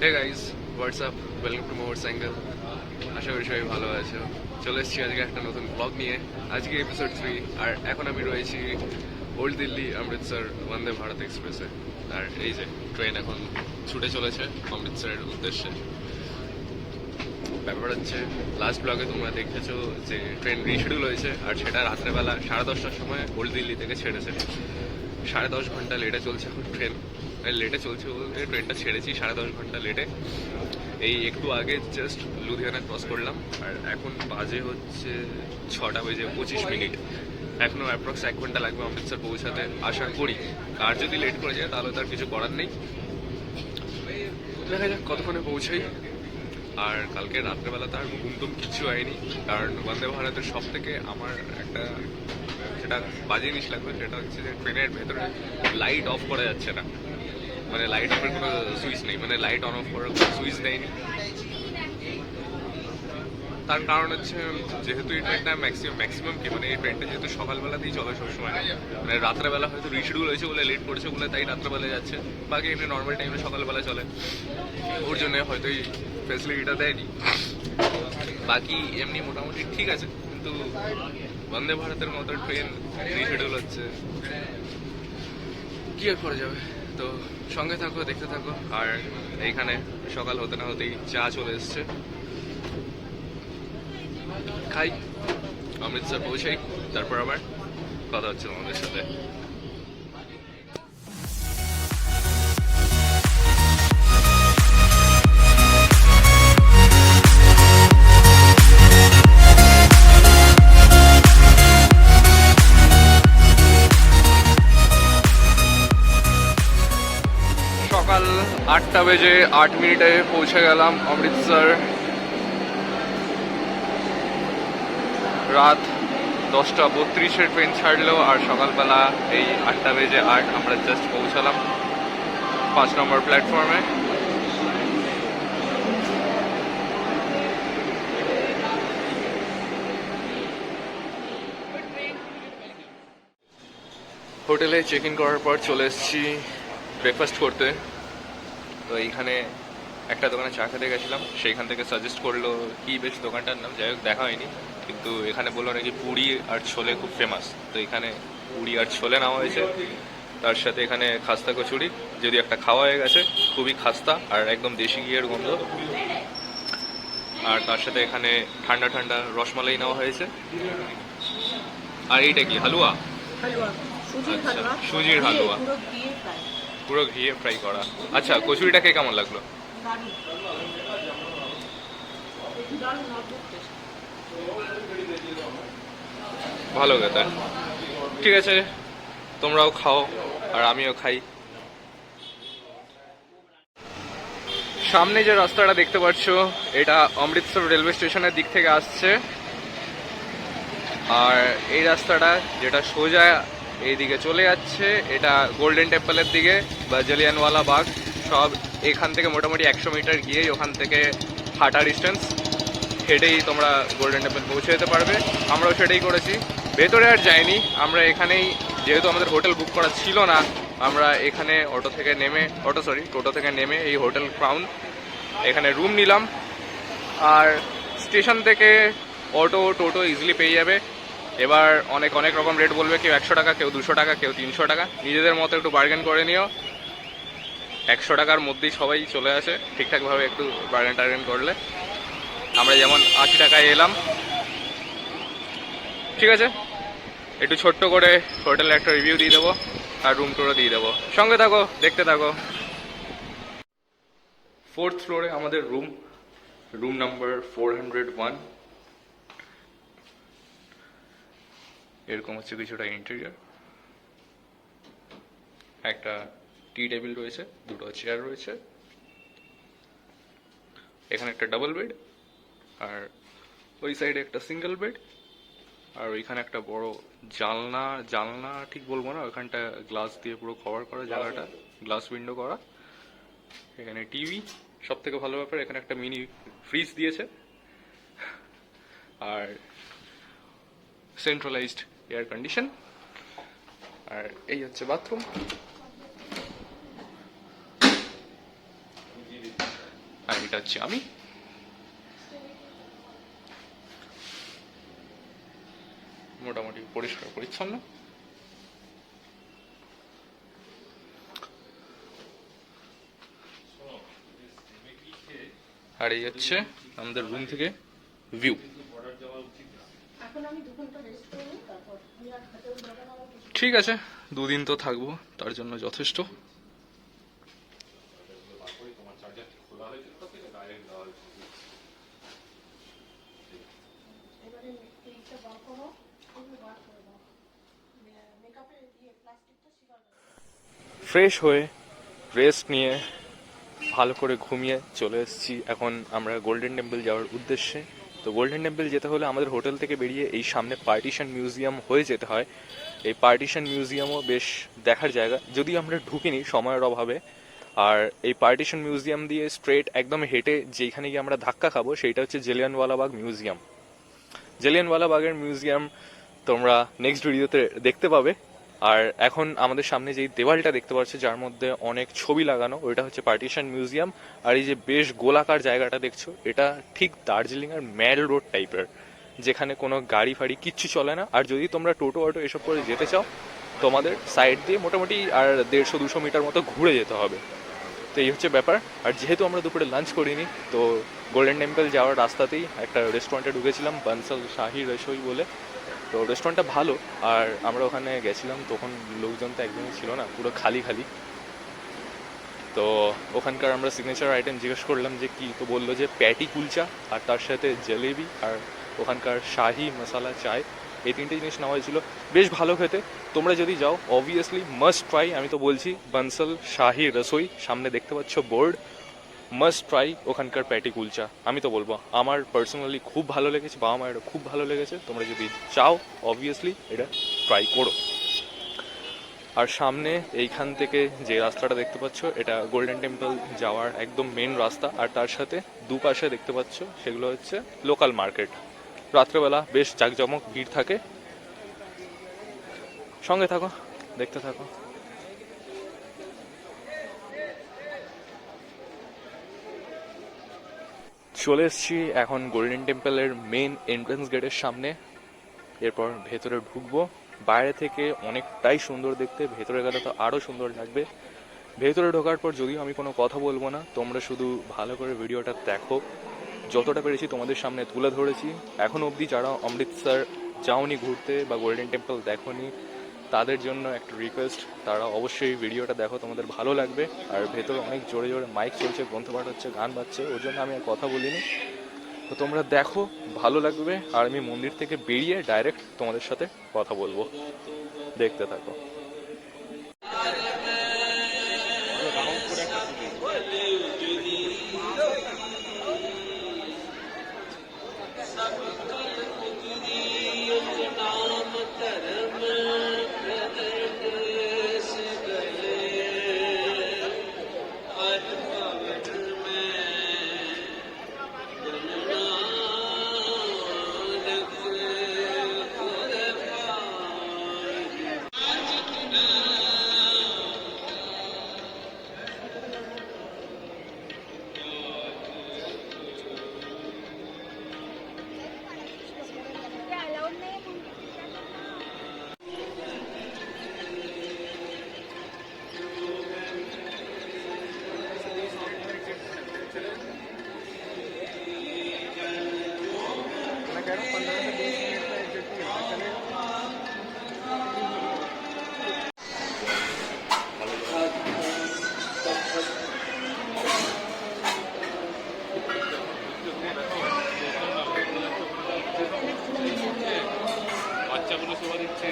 Hey guys, what's up, welcome to more cycle. আশা করি সবাই ভালো আছো। চলে এসেছি আজকে একটা নতুন ব্লগ নিয়ে। আজকে এপিসোড 3। আর এখন আমি রয়েছি ওল্ড দিল্লি অমৃতসর বন্দে ভারত এক্সপ্রেসে। আর এই যে ট্রেন এখন ছুটে চলেছে অমৃতসরের উদ্দেশ্যে। ব্যাপার হচ্ছে, লাস্ট ব্লগে তোমরা দেখেছো যে ট্রেন রিশিডিউল হয়েছে, আর সেটা রাত্রেবেলা 10:30টার সময় ওল্ড দিল্লি থেকে ছেড়েছে। 10.5 ঘন্টা লেটে চলছে এখন ট্রেন। লেটে চলছে বলতে ট্রেনটা ছেড়েছি 10.5 ঘন্টা লেটে। এই একটু আগে জাস্ট লুধিয়ানা ক্রস করলাম, আর এখন বাজে হচ্ছে 6:25। এখনও অ্যাপ্রক্স 1 ঘন্টা লাগবে অমৃতসর পৌঁছাতে আশা করি। আর যদি লেট করে যায় তাহলে তার কিছু করার নেই। দেখা যাক কতক্ষণে পৌঁছাই। আর কালকে রাত্রেবেলা তার ঘুমটুম কিছু হয়নি, কারণ বন্দে ভারতের সব থেকে আমার একটা যেটা বাজে জিনিস লাগবে সেটা হচ্ছে যে ট্রেনের ভেতরে লাইট অফ করা যাচ্ছে না। মানে লাইট অফের কোনো সুইচ নেই, মানে লাইট অন অফ করার কোনো সুইচ নেয়নি। তার কারণ হচ্ছে, যেহেতু এই ট্রেনটা ম্যাক্সিমাম কি মানে এই ট্রেনটা যেহেতু সকালবেলাতেই চলে সবসময়, মানে রাত্রেবেলা হয়তো রিশিডিউল হয়েছে বলে লেট করেছে বলে তাই রাত্রেবেলা যাচ্ছে। বাকি এমনি নর্মাল টাইমে সকালবেলা চলে, ওর জন্য হয়তো এই ফেসিলিটিটা দেয়নি। বাকি এমনি মোটামুটি ঠিক আছে, কিন্তু বন্দে ভারতের মতো ট্রেন রিশিডিউল হচ্ছে, কি আর করা যাবে। তো সঙ্গে থাকো, দেখতে থাকো। আর এইখানে সকাল হতে না হতেই চা চলে এসছে, খাই, অমৃতসর পৌঁছাই, তারপর আবার কথা হচ্ছে তোমাদের সাথে। সকাল 8:08 পৌঁছে গেলাম অমৃতসর। রাত 10:32 ট্রেন ছাড়লো, আর সকালবেলা এই 8:08 আমরা জাস্ট পৌঁছালাম 5 নম্বর প্ল্যাটফর্মে। হোটেলে চেক ইন করার পর চলে এসেছি ব্রেকফাস্ট করতে। তো এইখানে একটা দোকানে চা খেতে গেছিলাম, সেইখান থেকে সাজেস্ট করলো কি বেশ দোকানটার নাম, যাই হোক দেখা হয়নি, কিন্তু এখানে বললো নাকি পুরি আর ছোলে খুব ফেমাস। তো এখানে পুরি আর ছোলে নেওয়া হয়েছে, তার সাথে এখানে খাস্তা কচুরি, যদি একটা খাওয়া হয়ে গেছে, খুবই খাস্তা আর একদম দেশি ঘিয়ের গন্ধ। আর তার সাথে এখানে ঠান্ডা ঠান্ডা রসমালাই নেওয়া হয়েছে। আর এইটা কি হালুয়া? আচ্ছা, সুজির হালুয়া, পুরো ঘিয়ে ফ্রাই করা। আচ্ছা, কচুরিটা খেয়ে কেমন লাগলো? ভালো খেতে। ঠিক আছে, তোমরাও খাও আর আমিও খাই। সামনে যে রাস্তাটা দেখতে পাচ্ছ, এটা অমৃতসর রেলওয়ে স্টেশনের দিক থেকে আসছে। আর এই রাস্তাটা যেটা সোজা এইদিকে চলে যাচ্ছে, এটা গোল্ডেন টেম্পলের দিকে বা জালিয়ানওয়ালা বাগ। সব এখান থেকে মোটামুটি 100 মিটার গিয়েই ওখান থেকে হাঁটা ডিস্টেন্স, হেঁটেই তোমরা গোল্ডেন টেম্পল পৌঁছে যেতে পারবে। আমরাও সেটাই করেছি, ভেতরে আর যাইনি। আমরা এখানেই, যেহেতু আমাদের হোটেল বুক করা ছিল না, আমরা এখানে টোটো থেকে নেমে এই হোটেল ক্রাউন এখানে রুম নিলাম। আর স্টেশন থেকে টোটো ইজিলি পেয়ে যাবে। এবার অনেক রকম রেট বলবে, কেউ 100 টাকা, কেউ 200 টাকা, কেউ 300 টাকা। নিজেদের মতো একটু বার্গেন করে নিও। 100 টাকার মধ্যেই সবাই চলে আসে ঠিকঠাকভাবে একটু বার্গেন করলে। আমরা যেমন 80 টাকায় এলাম। ঠিক আছে, একটু ছোট্ট করে হোটেলে একটা রিভিউ দিয়ে দেবো আর রুম টুরও দিয়ে দেবো। সঙ্গে থাকো, দেখতে থাকো। 4th ফ্লোরে আমাদের রুম নাম্বার 401। এরকম হচ্ছে কিছুটা ইন্টেরিয়র। একটা টি টেবিল রয়েছে, দুটো চেয়ার রয়েছে, এখানে একটা ডাবল বেড, আর ওই সাইডে একটা সিঙ্গেল বেড। আর ওইখানে একটা বড় জানলা ঠিক বলবো না, ওইখানটা গ্লাস দিয়ে পুরো কভার করা, জায়গাটা গ্লাস উইন্ডো করা। এখানে টিভি, সব থেকে ভালো ব্যাপার এখানে একটা মিনি ফ্রিজ দিয়েছে, আর সেন্ট্রালাইজড এয়ার কন্ডিশন। আর এই হচ্ছে বাথরুম। এটা হচ্ছে আমি। মোটামুটি পরিষ্কার পরিচ্ছন্ন। আর এই হচ্ছে আমাদের রুম থেকে ভিউ। ঠিক আছে, 2 দিন তো থাকবো, তার জন্য যথেষ্ট। ফ্রেশ হয়ে রেস্ট নিয়ে ভালো করে ঘুমিয়ে চলে এসেছি এখন আমরা গোল্ডেন টেম্পল যাওয়ার উদ্দেশ্যে। তো গোল্ডেন টেম্পল যেতে হলে আমাদের হোটেল থেকে বেরিয়ে এই সামনে পার্টিশন মিউজিয়াম হয়ে যেতে হয়। এই পার্টিশন মিউজিয়ামও বেশ দেখার জায়গা, যদিও আমরা ঢুকিনি সময়ের অভাবে। আর এই পার্টিশন মিউজিয়াম দিয়ে স্ট্রেট একদম হেঁটে যেখানে গিয়ে আমরা ধাক্কা খাবো সেইটা হচ্ছে জালিয়ানওয়ালাবাগ মিউজিয়াম। জালিয়ানওয়ালাবাগের মিউজিয়াম তোমরা নেক্সট ভিডিওতে দেখতে পাবে। আর এখন আমাদের সামনে যেই দেওয়ালটা দেখতে পাচ্ছ যার মধ্যে অনেক ছবি লাগানো, ওইটা হচ্ছে পার্টিশন মিউজিয়াম। আর এই যে বেশ গোলাকার জায়গাটা দেখছো, এটা ঠিক দার্জিলিং আর ম্যাল রোড টাইপের, যেখানে কোনো গাড়ি ফাড়ি কিচ্ছু চলে না। আর যদি তোমরা টোটো অটো এসব করে যেতে চাও, তোমাদের সাইড দিয়ে মোটামুটি আর 150-200 মিটার মতো ঘুরে যেতে হবে। তো এই হচ্ছে ব্যাপার। আর যেহেতু আমরা দুপুরে লাঞ্চ করিনি, তো গোল্ডেন টেম্পল যাওয়ার রাস্তাতেই একটা রেস্টুরেন্টে ঢুকেছিলাম, বানসাল শাহি রসোই বলে। তো রেস্টুরেন্টটা ভালো। আর আমরা ওখানে গেছিলাম তখন লোকজন তো একদমই ছিল না, পুরো খালি খালি। তো ওখানকার আমরা সিগনেচার আইটেম জিজ্ঞেস করলাম যে কি, তো বললো যে প্যাটি কুলচা আর তার সাথে জলেবি আর ওখানকার শাহি মশালা চায়, এই 3টে জিনিস নেওয়া হয়েছিল। বেশ ভালো খেতে। তোমরা যদি যাও অবভিয়াসলি মাস্ট ট্রাই, আমি তো বলছি বানসাল শাহি রসোই, সামনে দেখতে পাচ্ছ বোর্ড, মাস্ট ট্রাই ওখানকার প্যাটি কুলচা। আমি তো বলবো আমার পার্সোনালি খুব ভালো লেগেছে, বাবা মায়েরও খুব ভালো লেগেছে। তোমরা যদি চাও অবভিয়াসলি এটা ট্রাই করো। আর সামনে এইখান থেকে যে রাস্তাটা দেখতে পাচ্ছ, এটা গোল্ডেন টেম্পল যাওয়ার একদম মেন রাস্তা। আর তার সাথে দুপাশে দেখতে পাচ্ছ সেগুলো হচ্ছে লোকাল মার্কেট। রাত্রেবেলা বেশ জাঁকজমক ভিড় থাকে। সঙ্গে থাকো, দেখতে থাকো। চলে এসেছি এখন গোল্ডেন টেম্পলের মেন এন্ট্রান্স গেটের সামনে। এরপর ভেতরে ঢুকবো। বাইরে থেকে অনেকটাই সুন্দর দেখতে, ভেতরে গেলে তো আরও সুন্দর লাগবে। ভেতরে ঢোকার পর যদিও আমি কোনো কথা বলবো না, তোমরা শুধু ভালো করে ভিডিওটা দেখো। যতটা পেরেছি তোমাদের সামনে তুলে ধরেছি। এখন অবধি যারা অমৃতসর যাওনি ঘুরতে বা গোল্ডেন টেম্পল দেখোনি, তাদের জন্য একটা রিকোয়েস্ট, তারা অবশ্যই ভিডিওটা দেখো, তোমাদের ভালো লাগবে। আর ভেতরে অনেক জোরে জোরে মাইক চলছে, গ্রন্থপাঠ হচ্ছে, গান বাজছে, ওর জন্য আমি আর কথা বলিনি। তো তোমরা দেখো, ভালো লাগবে। আর আমি মন্দির থেকে বেরিয়ে ডাইরেক্ট তোমাদের সাথে কথা বলবো, দেখতে থাকো। বাচ্চাগুলো সবাই দিচ্ছে।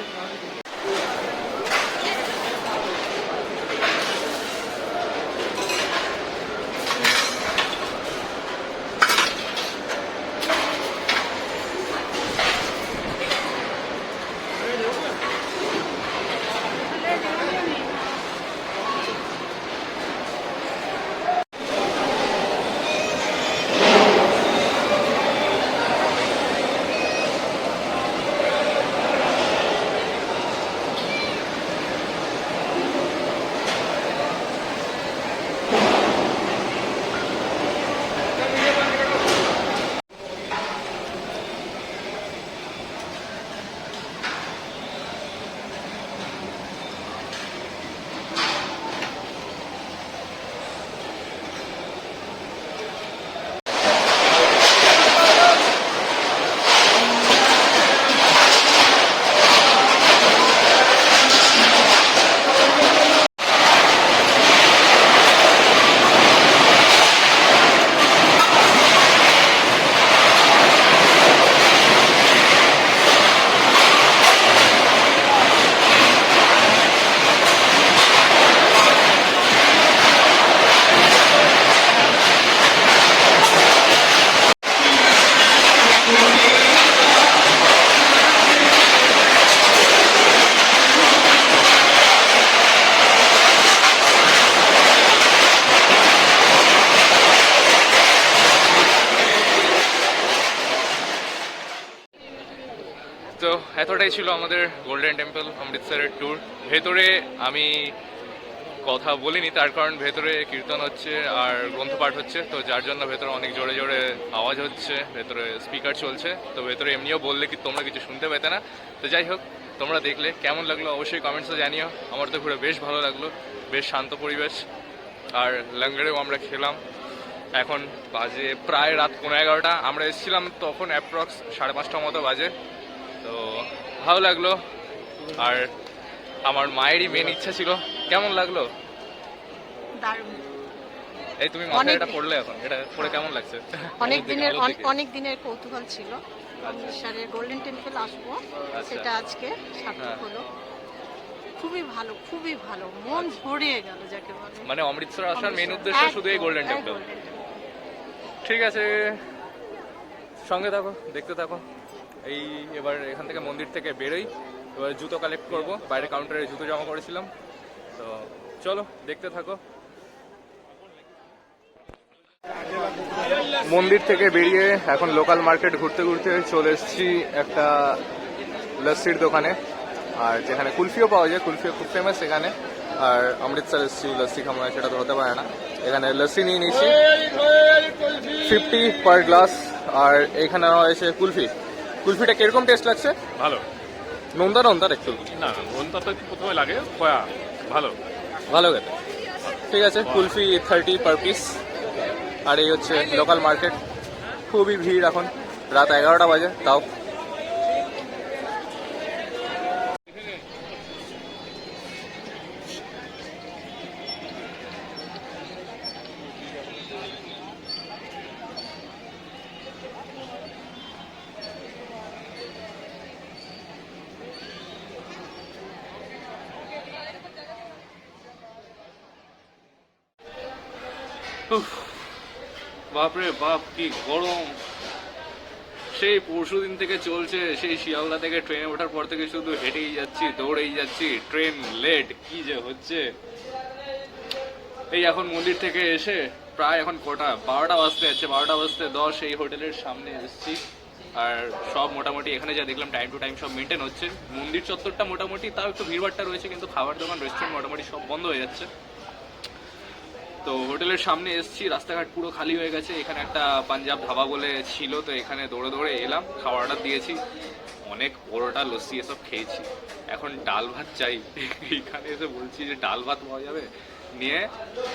তো এতটাই ছিল আমাদের গোল্ডেন টেম্পল অমৃতসরের ট্যুর। ভেতরে আমি কথা বলিনি, তার কারণ ভেতরে কীর্তন হচ্ছে আর গ্রন্থপাঠ হচ্ছে, তো যার জন্য ভেতরে অনেক জোরে জোরে আওয়াজ হচ্ছে, ভেতরে স্পিকার চলছে, তো ভেতরে এমনিও বললে কি তোমরা কিছু শুনতে পেতে না। তো যাই হোক, তোমরা দেখলে কেমন লাগলো অবশ্যই কমেন্টসে জানিও। আমার তো ঘুরে বেশ ভালো লাগলো, বেশ শান্ত পরিবেশ। আর লঙ্গরেও আমরা খেলাম। এখন বাজে প্রায় রাত 11:30। আমরা এসেছিলাম তখন অ্যাপ্রক্স 5:30 মতো বাজে। তো ভালো লাগলো। আর আমার মায়েরই মেন ইচ্ছা ছিল। কেমন লাগলো? দারুণ। এই তুমি মাথায় এটা পড়লে, এখন এটা পড়ে কেমন লাগছে? অনেক দিনের কৌতূহল ছিল অমৃতসরের গোল্ডেন টেম্পল আসবো, সেটা আজকে সার্থক হলো। খুবই ভালো, খুবই ভালো, মন ভরে গেল যাকে বলে। মানে অমৃতসর আসার মেন উদ্দেশ্য শুধু এই গোল্ডেন টেম্পল। ঠিক আছে, সঙ্গে থাকো, দেখতে থাকো। এই এবার এখান থেকে মন্দির থেকে বেরোই, এবার জুতো কালেক্ট করব। বাইরে কাউন্টারে জুতো জমা করেছিলাম, তো চলো দেখতে থাকো। মন্দির থেকে বেরিয়ে এখন লোকাল মার্কেট ঘুরতে ঘুরতে চলে এসেছি একটা লস্যির দোকানে, আর যেখানে কুলফিও পাওয়া যায়। কুলফিও খুব ফেমাস এখানে। আর অমৃতসর এসেছি, লস্যি খাবো না সেটা তো হতে পারে না। এখানে লস্যি নিয়ে নিয়েছি 50 পার গ্লাস। আর এখানে রয়েছে কুলফি। কুলফিটা কিরকম টেস্ট লাগছে? ভালো। নোনতা নোনতা একটু না, নোনতা তো প্রথমে লাগে, ভালো ভালো খেতে। ঠিক আছে, কুলফি 30 পার পিস। আর এই হচ্ছে লোকাল মার্কেট। খুবই ভিড়, এখন রাত 11টা বাজে তাও। বাপরে বাপ, কি গরম! সেই পরশুদিন থেকে চলছে, সেই শিয়ালদা থেকে ট্রেনে ওঠার পর থেকে শুধু হেঁটেই যাচ্ছি, দৌড়েই যাচ্ছি, ট্রেন লেট, কি যে হচ্ছে। এই এখন মন্দির থেকে এসে প্রায় এখন কটা, 12টা বাজতে যাচ্ছে, 12টা বাজতে 10। এই হোটেলের সামনে এসেছি। আর সব মোটামুটি এখানে যা দেখলাম টাইম টু টাইম সব মেনটেন হচ্ছে। মন্দির চত্বরটা মোটামুটি তাও একটু ভিড়ভাড়টা রয়েছে, কিন্তু খাবার দোকান রেস্টুরেন্ট মোটামুটি সব বন্ধ হয়ে যাচ্ছে। তো হোটেলের সামনে এসেছি, রাস্তাঘাট পুরো খালি হয়ে গেছে। এখানে একটা পাঞ্জাব ধাবা বলে ছিল, তো এখানে দৌড়ে দৌড়ে এলাম, খাবার অর্ডার দিয়েছি। অনেক পরোটা লস্যি এসব খেয়েছি, এখন ডাল ভাত চাই। এইখানে এসে বলছি যে ডাল ভাত পাওয়া যাবে, নিয়ে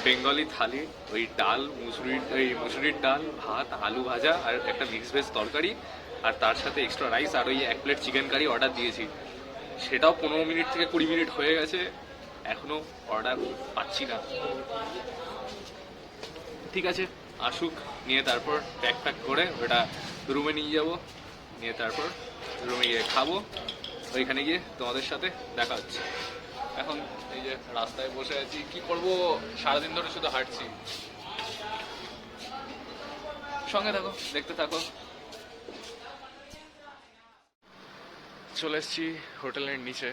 বেঙ্গলি থালি, ওই ডাল, মুসুরির ডাল, ভাত, আলু ভাজা আর একটা মিক্স ভেজ তরকারি, আর তার সাথে এক্সট্রা রাইস আর ওই 1 প্লেট চিকেন কারি অর্ডার দিয়েছি। সেটাও 15 মিনিট থেকে 20 মিনিট হয়ে গেছে, এখনো অর্ডার পাচ্ছি না। ঠিক আছে, আসুক, নিয়ে তারপর প্যাক করে ওটা রুমে নিয়ে যাব, নিয়ে তারপর রুমে গিয়ে খাবো। ওইখানে গিয়ে তোমাদের সাথে দেখা হচ্ছে। এখন এই যে রাস্তায় বসে আছি, কি করব, সারাদিন ধরে শুধু হাঁটছি। সঙ্গে থাকো, দেখতে থাকো। চলে এসেছি হোটেলের নিচে,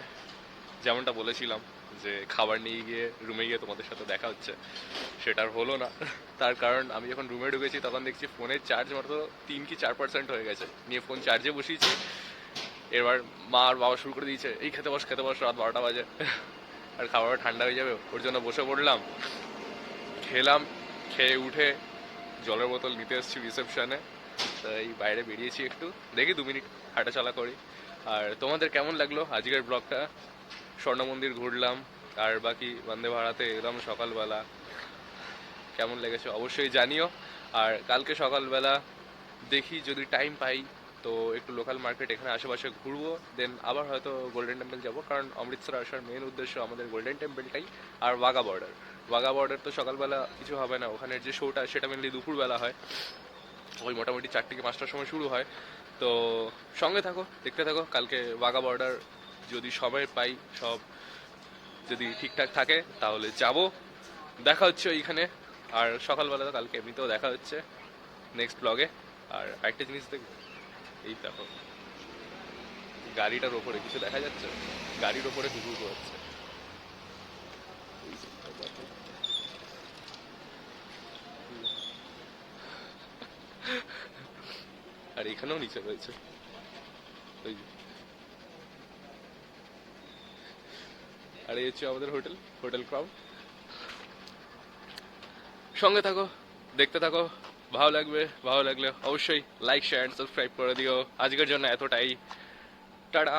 যেমনটা বলেছিলাম যে খাবার নিয়ে গিয়ে রুমে গিয়ে তোমাদের সাথে দেখা হচ্ছে, সেটা আর হলো না। তার কারণ আমি যখন রুমে ঢুকেছি তখন দেখছি ফোনের চার্জ মাত্র 3 কি 4% হয়ে গেছে। নিয়ে ফোন চার্জে বসিয়েছি। এবার মা আর বাবা শুরু করে দিয়েছে, এই খেতে বস খেতে বস, রাত 12টা বাজে আর খাবার ঠান্ডা হয়ে যাবে, ওর জন্য বসে পড়লাম। খেলাম, খেয়ে উঠে জলের বোতল নিতে এসেছি রিসেপশনে। তাই বাইরে বেরিয়েছি, একটু দেখি 2 মিনিট হাঁটাচলা করি। আর তোমাদের কেমন লাগলো আজকের ব্লগটা? স্বর্ণ মন্দির ঘুরলাম, আর বাকি বন্দে ভারতে এলাম সকালবেলা। কেমন লেগেছে অবশ্যই জানিও। আর কালকে সকালবেলা দেখি যদি টাইম পাই তো একটু লোকাল মার্কেট এখানে আশেপাশে ঘুরবো, দেন আবার হয়তো গোল্ডেন টেম্পল যাব, কারণ অমৃতসর আসার মেন উদ্দেশ্য আমাদের গোল্ডেন টেম্পলটাই আর ওয়াঘা বর্ডার। ওয়াঘা বর্ডার তো সকালবেলা কিছু হবে না, ওখানের যে শোটা সেটা মেনলি দুপুরবেলা হয়, ওই মোটামুটি 4 থেকে 5টার সময় শুরু হয়। তো সঙ্গে থাকো, দেখতে থাকো। কালকে ওয়াঘা বর্ডার যদি সময় পাই, সব যদি ঠিকঠাক থাকে তাহলে যাব, দেখা হচ্ছে ওইখানে। আর সকালবেলা তো কালকে এমনিতেও দেখা হচ্ছে নেক্সট ব্লগে। আর একটা জিনিস দেখবে, এই দেখো গাড়িটার ওপরে কিছু দেখা যাচ্ছে, গাড়ির ওপরে কুকুর করছে। আর এখানেও নিচে রয়েছে ওই যে। আর এই হচ্ছে আমাদের হোটেল ক্রাউন। সঙ্গে থাকো, দেখতে থাকো, ভালো লাগলে অবশ্যই লাইক শেয়ার সাবস্ক্রাইব করে দিও। আজকের জন্য এতটাই, টাটা।